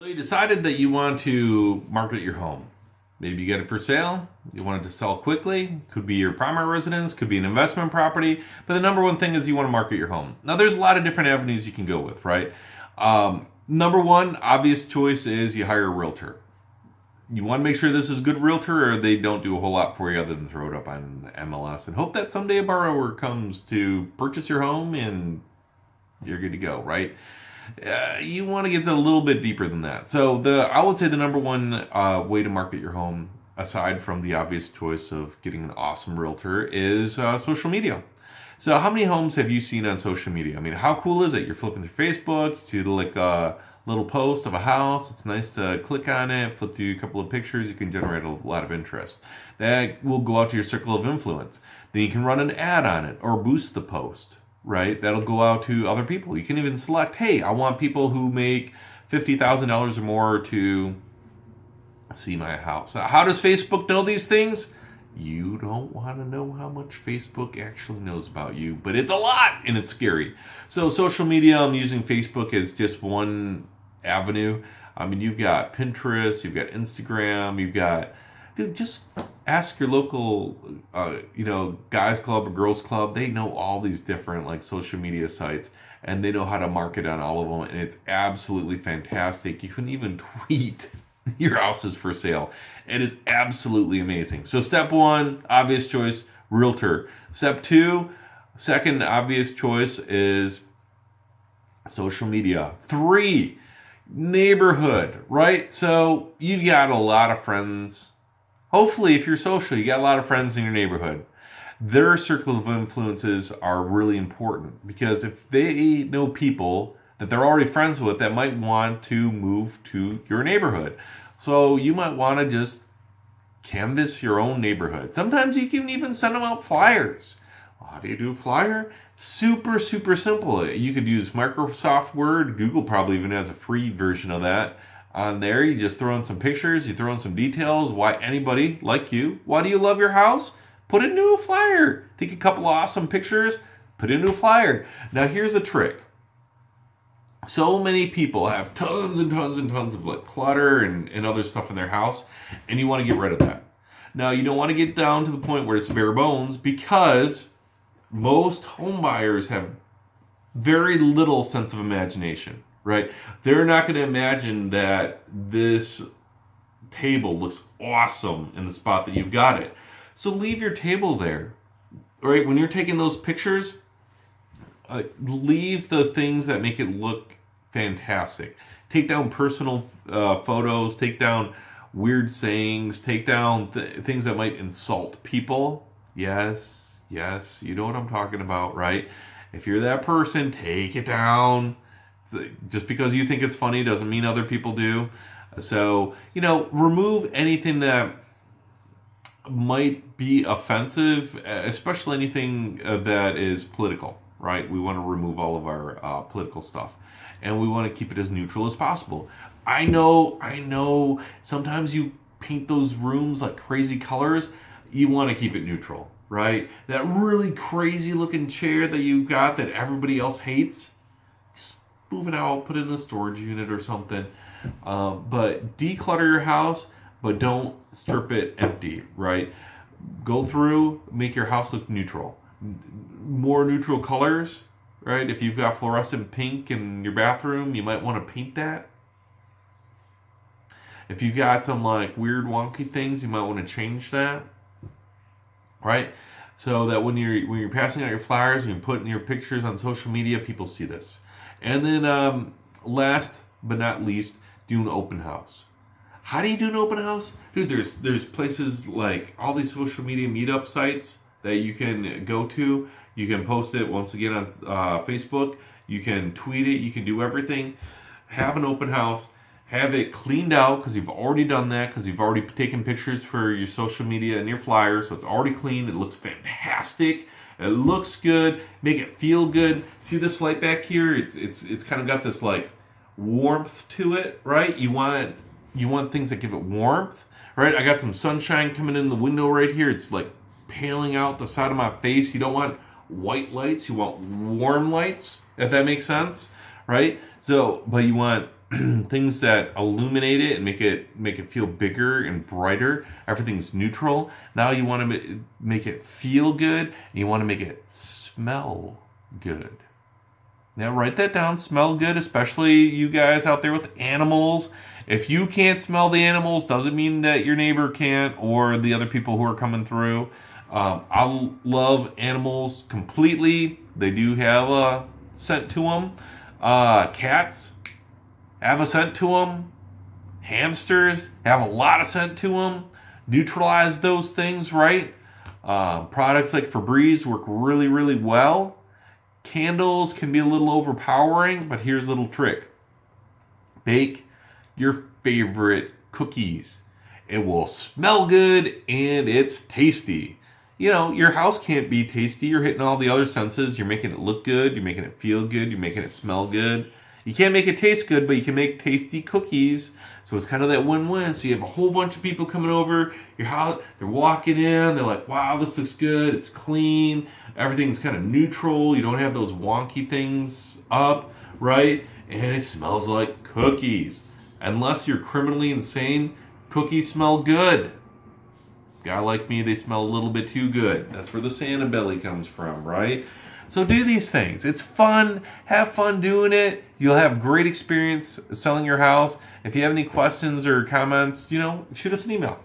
So you decided that you want to market your home. Maybe you get it for sale. You want it to sell quickly. Could be your primary residence, could be an investment property. But the number one thing is you want to market your home. Now, there's a lot of different avenues you can go with, right? Number one, obvious choice is you hire a realtor. You want to make sure this is a good realtor, or they don't do a whole lot for you other than throw it up on MLS and hope that someday a borrower comes to purchase your home and you're good to go, right? You want to get a little bit deeper than that. So I would say the number one way to market your home, aside from the obvious choice of getting an awesome realtor, is social media. So how many homes have you seen on social media? I mean, how cool is it? You're flipping through Facebook, you see a little post of a house. It's nice to click on it, flip through a couple of pictures. You can generate a lot of interest. That will go out to your circle of influence. Then you can run an ad on it or boost the post, right? That'll go out to other people. You can even select, hey, I want people who make $50,000 or more to see my house. How does Facebook know these things? You don't want to know how much Facebook actually knows about you, but it's a lot and it's scary. So social media, I'm using Facebook as just one avenue. I mean, you've got Pinterest, you've got Instagram, dude, just ask your local, guys club or girls club. They know all these different like social media sites, and they know how to market on all of them, and it's absolutely fantastic. You can even tweet your house is for sale. It is absolutely amazing. So step one, obvious choice, realtor. Step two, second obvious choice is social media. Three, neighborhood, right? So you've got a lot of friends. Hopefully, if you're social, you got a lot of friends in your neighborhood. Their circle of influences are really important, because if they know people that they're already friends with that might want to move to your neighborhood. So you might want to just canvas your own neighborhood. Sometimes you can even send them out flyers. How do you do a flyer? Super, super simple. You could use Microsoft Word. Google probably even has a free version of that. On there, you just throw in some pictures, you throw in some details, why anybody like you, why do you love your house? Put it into a flyer. Take a couple of awesome pictures, put it into a flyer. Now here's a trick. So many people have tons and tons and tons of like clutter and other stuff in their house, and you want to get rid of that. Now you don't want to get down to the point where it's bare bones, because most home buyers have very little sense of imagination, right? They're not going to imagine that this table looks awesome in the spot that you've got it. So leave your table there, right? When you're taking those pictures, leave the things that make it look fantastic. Take down personal photos, take down weird sayings, take down things that might insult people. Yes, you know what I'm talking about, right? If you're that person, take it down. Just because you think it's funny doesn't mean other people do. So, remove anything that might be offensive, especially anything that is political, right? We want to remove all of our political stuff, and we want to keep it as neutral as possible. I know, sometimes you paint those rooms like crazy colors. You want to keep it neutral, right? That really crazy looking chair that you got that everybody else hates, just move it out, put it in a storage unit or something. But declutter your house, but don't strip it empty, right? Go through, make your house look neutral. More neutral colors, right? If you've got fluorescent pink in your bathroom, you might want to paint that. If you've got some like weird wonky things, you might want to change that, right? So that when you're passing out your flyers and you're putting your pictures on social media, people see this. And then last but not least, do an open house. How do you do an open house? Dude, there's places like all these social media meetup sites that you can go to. You can post it once again on Facebook. You can tweet it. You can do everything. Have an open house. Have it cleaned out, because you've already done that, because you've already taken pictures for your social media and your flyers, so it's already clean. It looks fantastic. It looks good. Make it feel good. See this light back here? It's kind of got this like warmth to it, right? You want things that give it warmth, right? I got some sunshine coming in the window right here. It's like paling out the side of my face. You don't want white lights. You want warm lights, if that makes sense, right? So, but you want things that illuminate it and make it feel bigger and brighter. Everything's neutral. Now you want to make it feel good, and you want to make it smell good. Now write that down. Smell good, especially you guys out there with animals. If you can't smell the animals, doesn't mean that your neighbor can't or the other people who are coming through. I love animals completely. They do have a scent to them. Cats have a scent to them. Hamsters have a lot of scent to them. Neutralize those things, right? Products like Febreze work really, really well. Candles can be a little overpowering, but here's a little trick. Bake your favorite cookies. It will smell good and it's tasty. You know, your house can't be tasty. You're hitting all the other senses. You're making it look good. You're making it feel good. You're making it smell good. You can't make it taste good, but you can make tasty cookies. So it's kind of that win-win. So you have a whole bunch of people coming over your house. They're walking in. They're like, wow, this looks good. It's clean. Everything's kind of neutral. You don't have those wonky things up, right? And it smells like cookies. Unless you're criminally insane, cookies smell good. Guy like me, they smell a little bit too good. That's where the Santa belly comes from, right? So do these things. It's fun. Have fun doing it. You'll have great experience selling your house. If you have any questions or comments, shoot us an email.